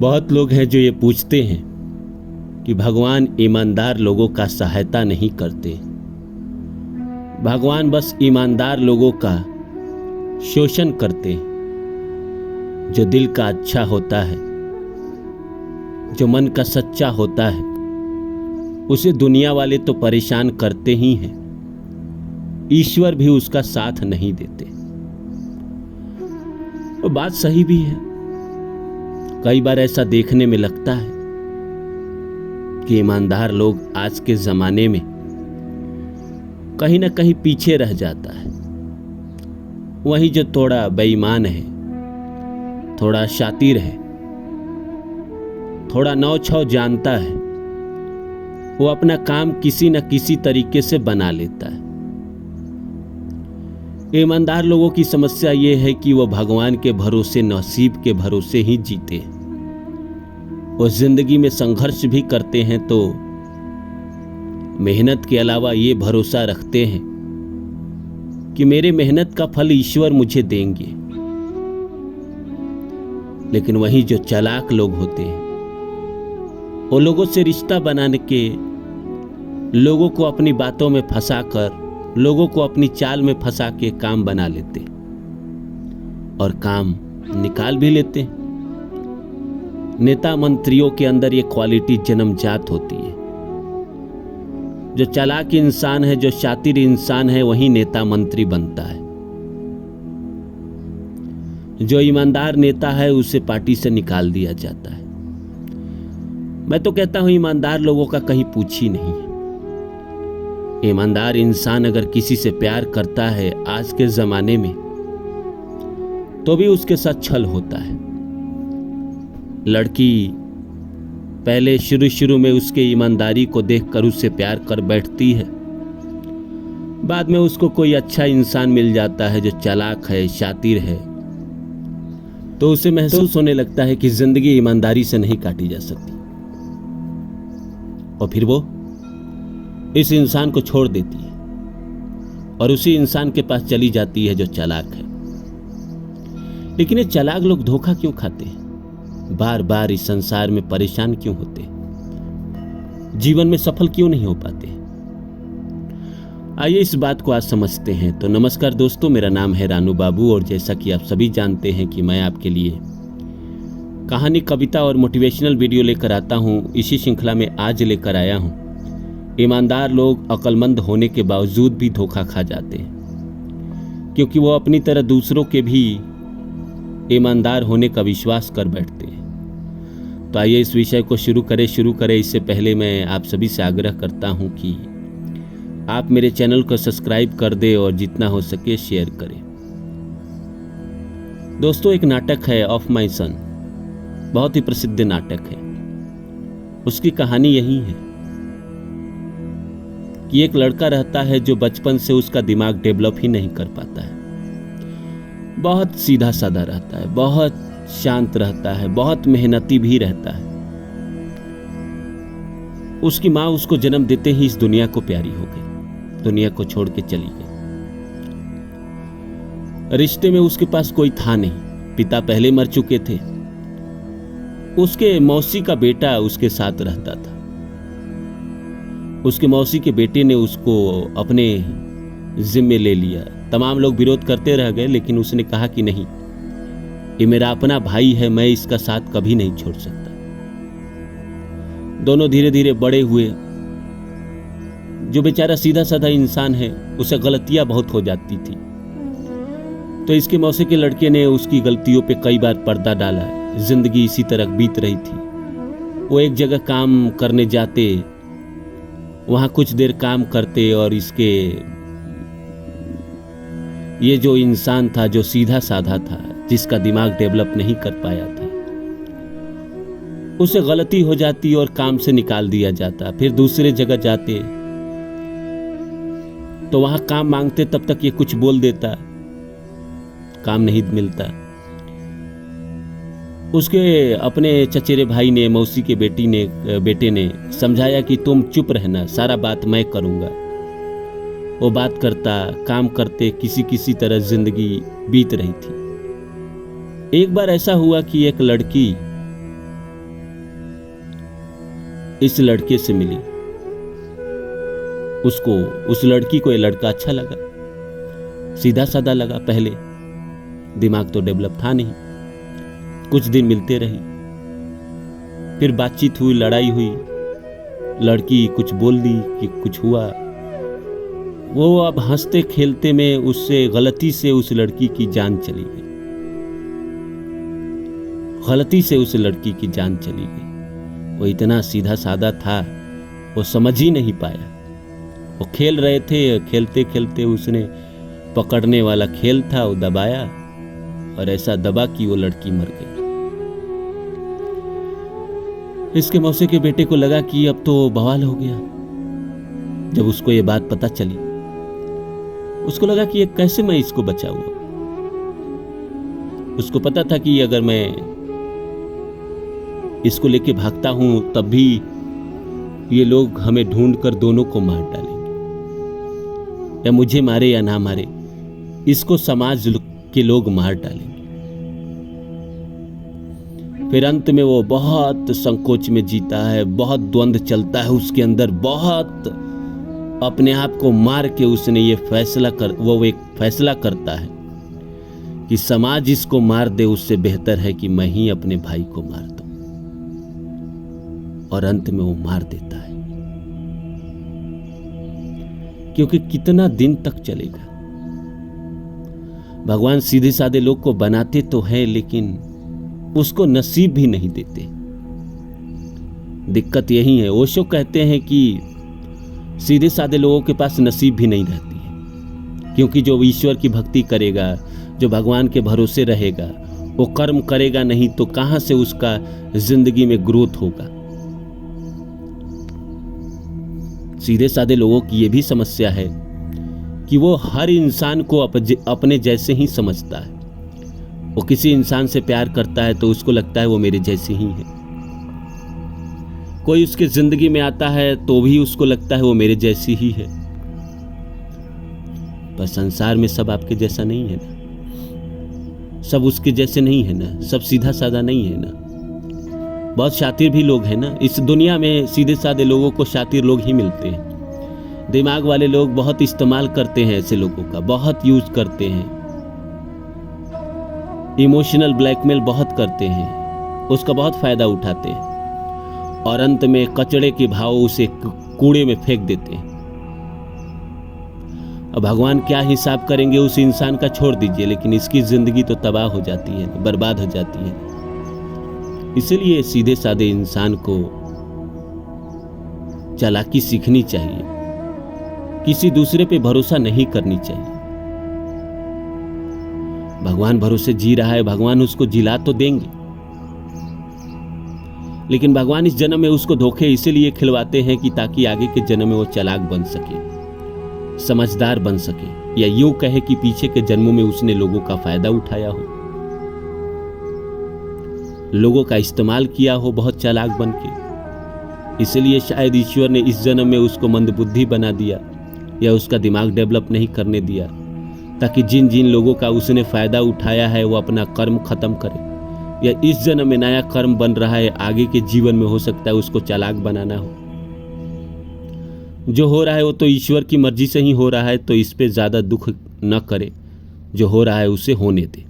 बहुत लोग हैं जो ये पूछते हैं कि भगवान ईमानदार लोगों का सहायता नहीं करते। भगवान बस ईमानदार लोगों का शोषण करते हैं। जो दिल का अच्छा होता है, जो मन का सच्चा होता है, उसे दुनिया वाले तो परेशान करते ही हैं, ईश्वर भी उसका साथ नहीं देते। वो बात सही भी है। कई बार ऐसा देखने में लगता है कि ईमानदार लोग आज के जमाने में कहीं ना कहीं पीछे रह जाता है। वही जो थोड़ा बेईमान है, थोड़ा शातिर है, थोड़ा नौ छौ जानता है, वो अपना काम किसी न किसी तरीके से बना लेता है। ईमानदार लोगों की समस्या ये है कि वो भगवान के भरोसे, नसीब के भरोसे ही जीते। वो जिंदगी में संघर्ष भी करते हैं तो मेहनत के अलावा ये भरोसा रखते हैं कि मेरे मेहनत का फल ईश्वर मुझे देंगे। लेकिन वहीं जो चालाक लोग होते हैं, वो लोगों से रिश्ता बनाने के, लोगों को अपनी बातों में फंसाकर, लोगों को अपनी चाल में फंसा के काम बना लेते और काम निकाल भी लेते। नेता मंत्रियों के अंदर ये क्वालिटी जन्मजात होती है। जो चालाक इंसान है, जो शातिर इंसान है, वही नेता मंत्री बनता है। जो ईमानदार नेता है, उसे पार्टी से निकाल दिया जाता है। मैं तो कहता हूं ईमानदार लोगों का कहीं पूछ ही नहीं है। ईमानदार इंसान अगर किसी से प्यार करता है आज के जमाने में, तो भी उसके साथ छल होता है। लड़की पहले शुरू में उसके ईमानदारी को देखकर उससे प्यार कर बैठती है। बाद में उसको कोई अच्छा इंसान मिल जाता है जो चालाक है, शातिर है, तो उसे महसूस होने लगता है कि जिंदगी ईमानदारी से नहीं काटी जा सकती, और फिर वो इस इंसान को छोड़ देती है और उसी इंसान के पास चली जाती है जो चालाक है। लेकिन ये चालाक लोग धोखा क्यों खाते हैं? बार बार इस संसार में परेशान क्यों होते हैं? जीवन में सफल क्यों नहीं हो पाते? आइए इस बात को आज समझते हैं। तो नमस्कार दोस्तों, मेरा नाम है रानू बाबू और जैसा कि आप सभी जानते हैं कि मैं आपके लिए कहानी, कविता और मोटिवेशनल वीडियो लेकर आता हूं। इसी श्रृंखला में आज लेकर आया हूं, ईमानदार लोग अक्लमंद होने के बावजूद भी धोखा खा जाते हैं, क्योंकि वो अपनी तरह दूसरों के भी ईमानदार होने का विश्वास कर बैठते हैं। तो आइए इस विषय को शुरू करें। इससे पहले मैं आप सभी से आग्रह करता हूं कि आप मेरे चैनल को सब्सक्राइब कर दें और जितना हो सके शेयर करें। दोस्तों, एक नाटक है ऑफ माई सन, बहुत ही प्रसिद्ध नाटक है। उसकी कहानी यही है कि एक लड़का रहता है जो बचपन से उसका दिमाग डेवलप ही नहीं कर पाता है। बहुत सीधा साधा रहता है, बहुत शांत रहता है, बहुत मेहनती भी रहता है। उसकी माँ उसको जन्म देते ही इस दुनिया को प्यारी हो गई, दुनिया को छोड़ के चली गई। रिश्ते में उसके पास कोई था नहीं, पिता पहले मर चुके थे। उसके मौसी का बेटा उसके साथ रहता था। उसके मौसी के बेटे ने उसको अपने जिम्मे ले लिया। तमाम लोग विरोध करते रह गए, लेकिन उसने कहा कि नहीं, ये मेरा अपना भाई है, मैं इसका साथ कभी नहीं छोड़ सकता। दोनों धीरे धीरे बड़े हुए। जो बेचारा सीधा साधा इंसान है, उसे गलतियां बहुत हो जाती थी, तो इसके मौसी के लड़के ने उसकी गलतियों पे कई बार पर्दा डाला। जिंदगी इसी तरह बीत रही थी। वो एक जगह काम करने जाते, वहां कुछ देर काम करते, और इसके ये जो इंसान था, जो सीधा साधा था, जिसका दिमाग डेवलप नहीं कर पाया था, उसे गलती हो जाती और काम से निकाल दिया जाता। फिर दूसरे जगह जाते तो वहां काम मांगते, तब तक ये कुछ बोल देता, काम नहीं मिलता। उसके अपने चचेरे भाई ने, मौसी के बेटे ने समझाया कि तुम चुप रहना, सारा बात मैं करूंगा। वो बात करता, काम करते, किसी तरह जिंदगी बीत रही थी। एक बार ऐसा हुआ कि एक लड़की इस लड़के से मिली। उसको उस लड़की को ये लड़का अच्छा लगा, सीधा साधा लगा। पहले दिमाग तो डेवलप था नहीं। कुछ दिन मिलते रही, फिर बातचीत हुई, लड़ाई हुई, लड़की कुछ बोल दी कि कुछ हुआ। वो अब हंसते खेलते में उससे गलती से उस लड़की की जान चली गई। गलती से उस लड़की की जान चली गई। वो इतना सीधा साधा था, वो समझ ही नहीं पाया। वो खेल रहे थे, खेलते खेलते उसने पकड़ने वाला खेल था, वो दबाया और ऐसा दबा कि वो लड़की मर गई। इसके मौसे के बेटे को लगा कि अब तो बवाल हो गया। जब उसको ये बात पता चली, उसको लगा कि ये कैसे मैं इसको बचाऊंगा। उसको पता था कि अगर मैं इसको लेके भागता हूं तब भी ये लोग हमें ढूंढकर दोनों को मार डालेंगे, या मुझे मारे या ना मारे, इसको समाज के लोग मार डालेंगे। फिर अंत में वो बहुत संकोच में जीता है, बहुत द्वंद्व चलता है उसके अंदर, बहुत अपने आप को मार के उसने ये वो एक फैसला करता है कि समाज इसको मार दे, उससे बेहतर है कि मैं ही अपने भाई को मार दूं। और अंत में वो मार देता है, क्योंकि कितना दिन तक चलेगा। भगवान सीधे साधे लोग को बनाते तो है, लेकिन उसको नसीब भी नहीं देते। दिक्कत यही है। ओशो कहते हैं कि सीधे साधे लोगों के पास नसीब भी नहीं रहती है, क्योंकि जो ईश्वर की भक्ति करेगा, जो भगवान के भरोसे रहेगा, वो कर्म करेगा नहीं तो कहां से उसका जिंदगी में ग्रोथ होगा। सीधे साधे लोगों की ये भी समस्या है कि वो हर इंसान को अपने जैसे ही समझता है। वो किसी इंसान से प्यार करता है तो उसको लगता है वो मेरे जैसे ही है। कोई उसके जिंदगी में आता है तो भी उसको लगता है वो मेरे जैसी ही है। पर संसार में सब आपके जैसा नहीं है ना, सब उसके जैसे नहीं है ना, सब सीधा साधा नहीं है ना। बहुत शातिर भी लोग हैं ना। इस दुनिया में सीधे साधे लोगों को शातिर लोग ही मिलते हैं। दिमाग वाले लोग बहुत इस्तेमाल करते हैं ऐसे लोगों का, बहुत यूज करते हैं, इमोशनल ब्लैकमेल बहुत करते हैं, उसका बहुत फायदा उठाते हैं और अंत में कचड़े के भाव उसे कूड़े में फेंक देते हैं। अब भगवान क्या हिसाब करेंगे उस इंसान का छोड़ दीजिए, लेकिन इसकी जिंदगी तो तबाह हो जाती है, बर्बाद हो जाती है। इसलिए सीधे साधे इंसान को चालाकी सीखनी चाहिए, किसी दूसरे पे भरोसा नहीं करनी चाहिए। भगवान भरोसे जी रहा है, भगवान उसको जिला तो देंगे, लेकिन भगवान इस जन्म में उसको धोखे इसीलिए खिलवाते हैं कि ताकि आगे के जन्म में वो चालाक बन सके, समझदार बन सके, या यूं कहे कि पीछे के जन्मों में उसने लोगों का फायदा उठाया हो, लोगों का इस्तेमाल किया हो बहुत चालाक बन के। इसलिए शायद ईश्वर ने इस जन्म में उसको मंदबुद्धि बना दिया या उसका दिमाग डेवलप नहीं करने दिया, ताकि जिन जिन लोगों का उसने फायदा उठाया है वो अपना कर्म खत्म करे, या इस जन्म में नया कर्म बन रहा है, आगे के जीवन में हो सकता है उसको चालाक बनाना हो। जो हो रहा है वो तो ईश्वर की मर्जी से ही हो रहा है, तो इस पे ज्यादा दुख न करे, जो हो रहा है उसे होने दे।